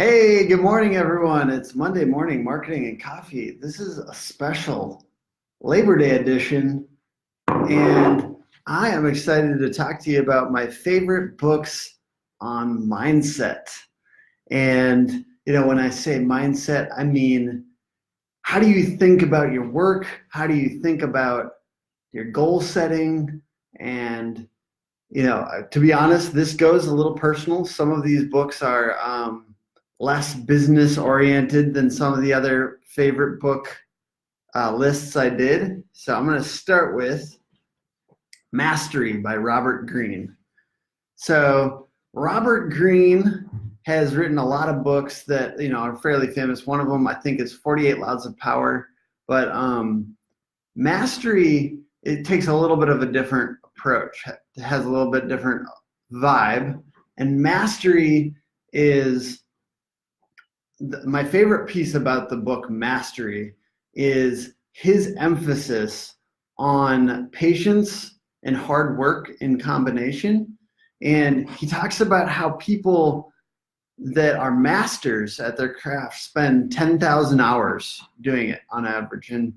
Hey, good morning, everyone. It's Monday morning marketing and coffee. This is a special Labor Day edition, and I am excited to talk to you about my favorite books on mindset. And, when I say mindset, I mean, how do you think about your work? How do you think about your goal setting? And, to be honest, this goes a little personal. Some of these books are less business oriented than some of the other favorite book lists I did. So I'm going to start with Mastery by Robert Greene. So Robert Greene has written a lot of books that are fairly famous. One of them I think is 48 Laws of Power, but Mastery, it takes a little bit of a different approach. It has a little bit different vibe, and Mastery is my favorite piece about the book Mastery is his emphasis on patience and hard work in combination. And he talks about how people that are masters at their craft spend 10,000 hours doing it on average. And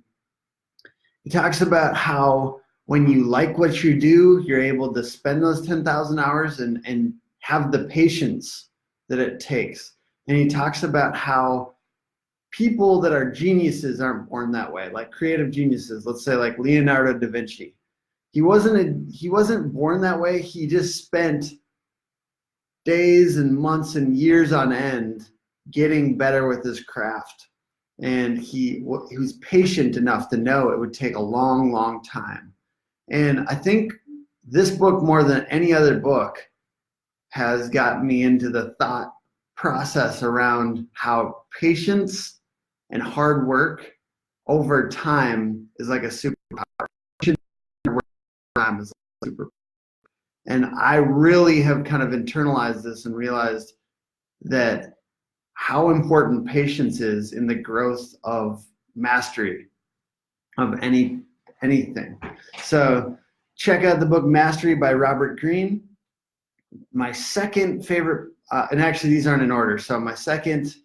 he talks about how when you like what you do, you're able to spend those 10,000 hours and have the patience that it takes. And he talks about how people that are geniuses aren't born that way, like creative geniuses, let's say like Leonardo da Vinci. He wasn't born that way. He just spent days and months and years on end getting better with his craft. And he was patient enough to know it would take a long, long time. And I think this book, more than any other book, has gotten me into the thought process around how patience and hard work over time is like a superpower. Time is a superpower. And I really have kind of internalized this and realized that how important patience is in the growth of mastery of anything. So check out the book Mastery by Robert Greene. My second favorite, and actually these aren't in order, so my second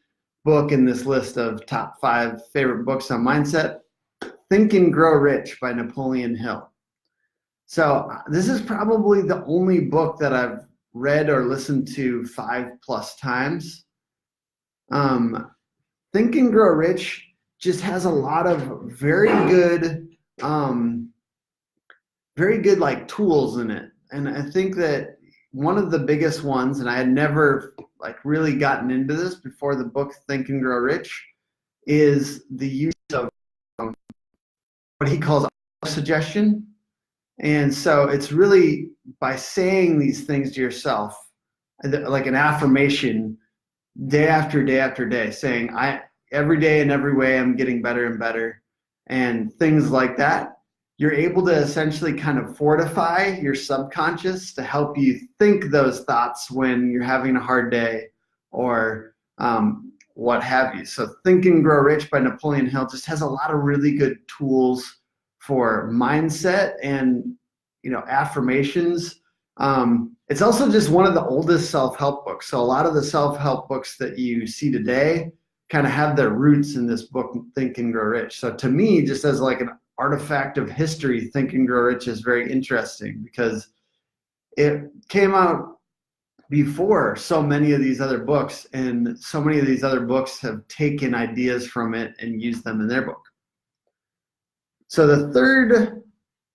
book in this list of top 5 favorite books on mindset, Think and Grow Rich by Napoleon Hill. So this is probably the only book that I've read or listened to 5+ times. Think and Grow Rich just has a lot of very good like tools in it. And I think that one of the biggest ones, and I had never like really gotten into this before the book Think and Grow Rich, is the use of what he calls suggestion. And so it's really by saying these things to yourself, like an affirmation, day after day after day, saying, every day in every way I'm getting better and better, and things like that. You're able to essentially kind of fortify your subconscious to help you think those thoughts when you're having a hard day or what have you. So Think and Grow Rich by Napoleon Hill just has a lot of really good tools for mindset and affirmations. It's also just one of the oldest self-help books. So a lot of the self-help books that you see today kind of have their roots in this book, Think and Grow Rich. So to me, just as like an artifact of history, Think and Grow Rich is very interesting because it came out before so many of these other books, and so many of these other books have taken ideas from it and used them in their book. So the third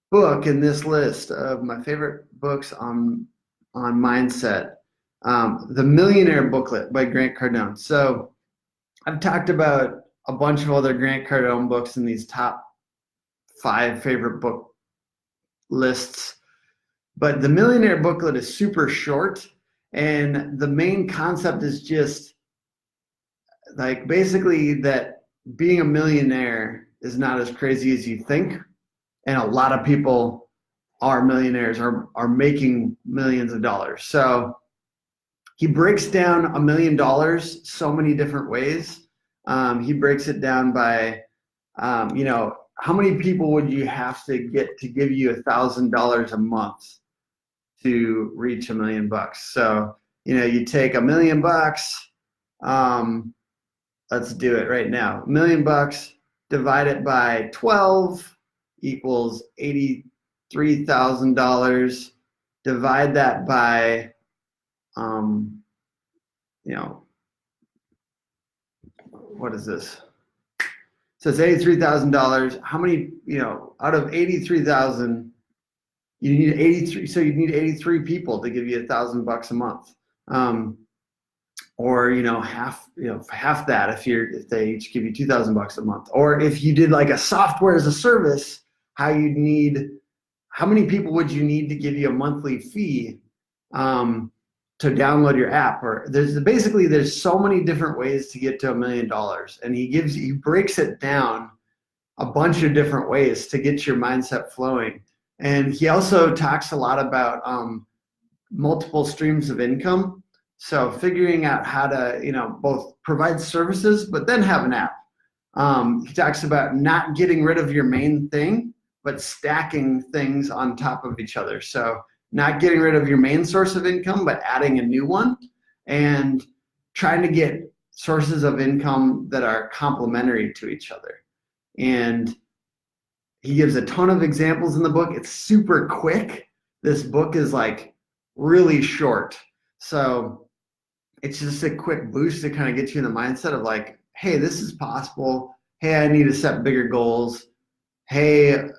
book in this list of my favorite books on mindset, The Millionaire Booklet by Grant Cardone. So I've talked about a bunch of other Grant Cardone books in these top 5 favorite book lists, but The Millionaire Booklet is super short, and the main concept is just like basically that being a millionaire is not as crazy as you think, and a lot of people are millionaires, are making millions of dollars. So he breaks down $1 million so many different ways. He breaks it down by how many people would you have to get to give you $1,000 a month to reach $1 million? So, you take $1 million Let's do it right now. $1 million, divide it by 12 equals $83,000. Divide that by, what is this? So it's $83,000. How many, out of 83,000, you need 83. So you need 83 people to give you $1,000 a month. Or half that if they each give you $2,000 a month. Or if you did like a software as a service, how many people would you need to give you a monthly fee to download your app? Or there's so many different ways to get to $1 million, and he breaks it down a bunch of different ways to get your mindset flowing. And he also talks a lot about multiple streams of income. So figuring out how to, both provide services, but then have an app. He talks about not getting rid of your main thing, but stacking things on top of each other. So not getting rid of your main source of income, but adding a new one, and trying to get sources of income that are complementary to each other. And he gives a ton of examples in the book. It's super quick. This book is like really short. So it's just a quick boost to kind of get you in the mindset of like, hey, this is possible. Hey, I need to set bigger goals. Hey,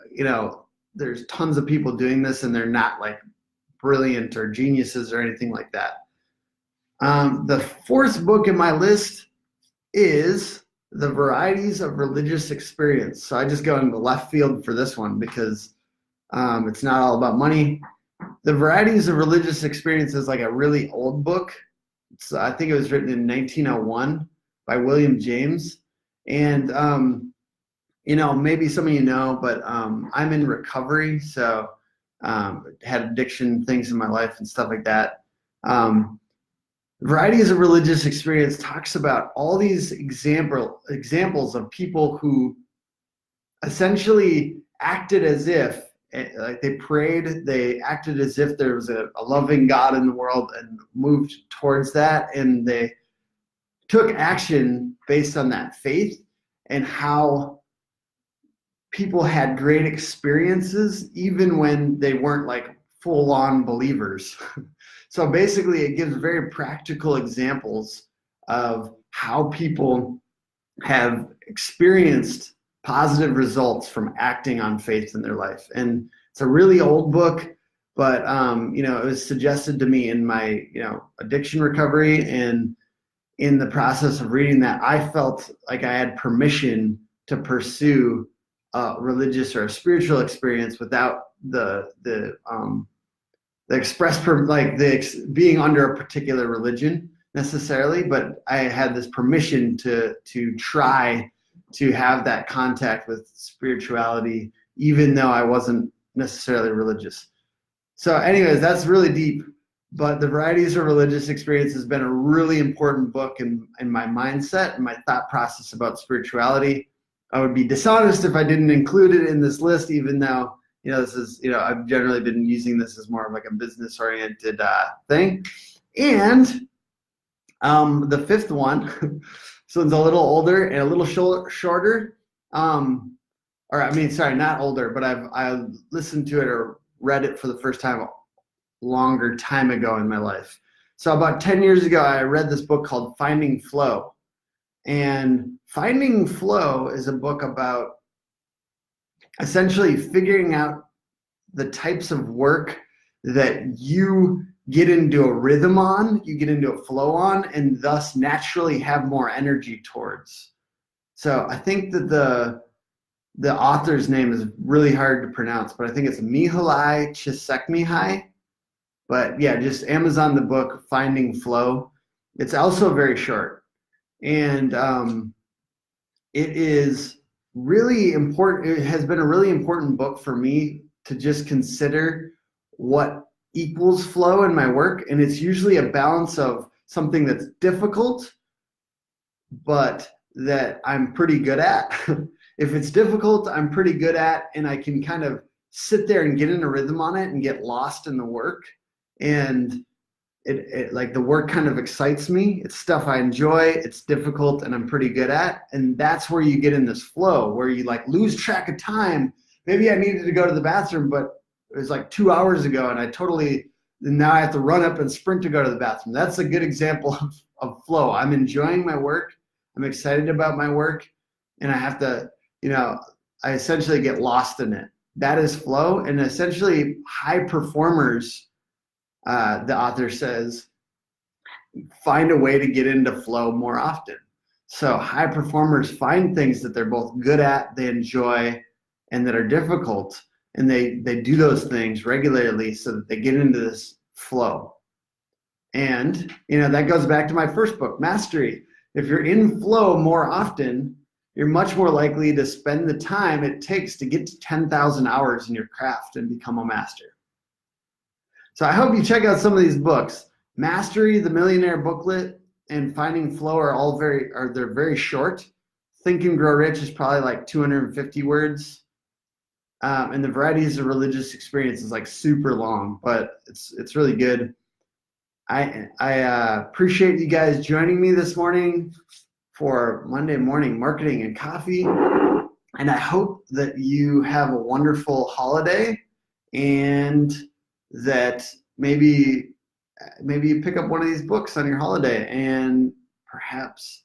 there's tons of people doing this and they're not like brilliant or geniuses or anything like that. The fourth book in my list is The Varieties of Religious Experience. So I just go into left field for this one because it's not all about money. The Varieties of Religious Experience is like a really old book. I think it was written in 1901 by William James. And, maybe some of you know, but I'm in recovery. So had addiction things in my life and stuff like that. Varieties of Religious Experience talks about all these examples of people who essentially acted as if, like they prayed, they acted as if there was a loving God in the world and moved towards that, and they took action based on that faith, and how people had great experiences even when they weren't like full-on believers. So basically it gives very practical examples of how people have experienced positive results from acting on faith in their life. And it's a really old book, but it was suggested to me in my addiction recovery, and in the process of reading that, I felt like I had permission to pursue a religious or a spiritual experience without the being under a particular religion necessarily, but I had this permission to try to have that contact with spirituality, even though I wasn't necessarily religious. So anyways, that's really deep, but The Varieties of Religious Experience has been a really important book in my mindset and my thought process about spirituality. I would be dishonest if I didn't include it in this list, even though, this is, I've generally been using this as more of like a business oriented thing. And the fifth one, this one's a little older and a little shorter. Not older, but I listened to it or read it for the first time a longer time ago in my life. So about 10 years ago, I read this book called Finding Flow. And Finding Flow is a book about essentially figuring out the types of work that you get into a rhythm on, you get into a flow on, and thus naturally have more energy towards. So I think that the author's name is really hard to pronounce, but I think it's Mihaly Csikszentmihalyi. But yeah, just Amazon the book, Finding Flow. It's also very short. And it is really important. It has been a really important book for me to just consider what equals flow in my work. And it's usually a balance of something that's difficult, but that I'm pretty good at. If it's difficult, I'm pretty good at, and I can kind of sit there and get in a rhythm on it and get lost in the work. And like the work kind of excites me. It's stuff I enjoy. It's difficult and I'm pretty good at. And that's where you get in this flow where you like lose track of time. Maybe I needed to go to the bathroom, but it was like 2 hours ago and now I have to run up and sprint to go to the bathroom. That's a good example of flow. I'm enjoying my work. I'm excited about my work, and I have to, I essentially get lost in it. That is flow. And essentially high performers, the author says, find a way to get into flow more often. So high performers find things that they're both good at, they enjoy, and that are difficult, and they do those things regularly so that they get into this flow. And that goes back to my first book, Mastery. If you're in flow more often, you're much more likely to spend the time it takes to get to 10,000 hours in your craft and become a master. So I hope you check out some of these books. Mastery, The Millionaire Booklet, and Finding Flow they're very short. Think and Grow Rich is probably like 250 words. And The Varieties of Religious Experience is like super long, but it's really good. I appreciate you guys joining me this morning for Monday Morning Marketing and Coffee. And I hope that you have a wonderful holiday, and that maybe you pick up one of these books on your holiday and perhaps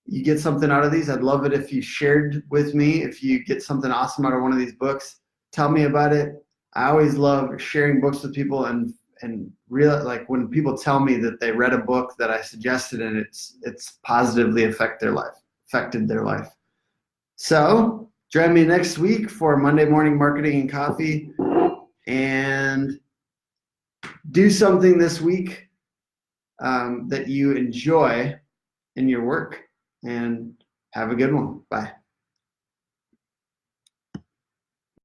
you get something out of these. I'd love it if you shared with me. If you get something awesome out of one of these books, tell me about it. I always love sharing books with people and real, like when people tell me that they read a book that I suggested and it's positively affected their life. So join me next week for Monday Morning Marketing and Coffee, and do something this week that you enjoy in your work, and have a good one. Bye.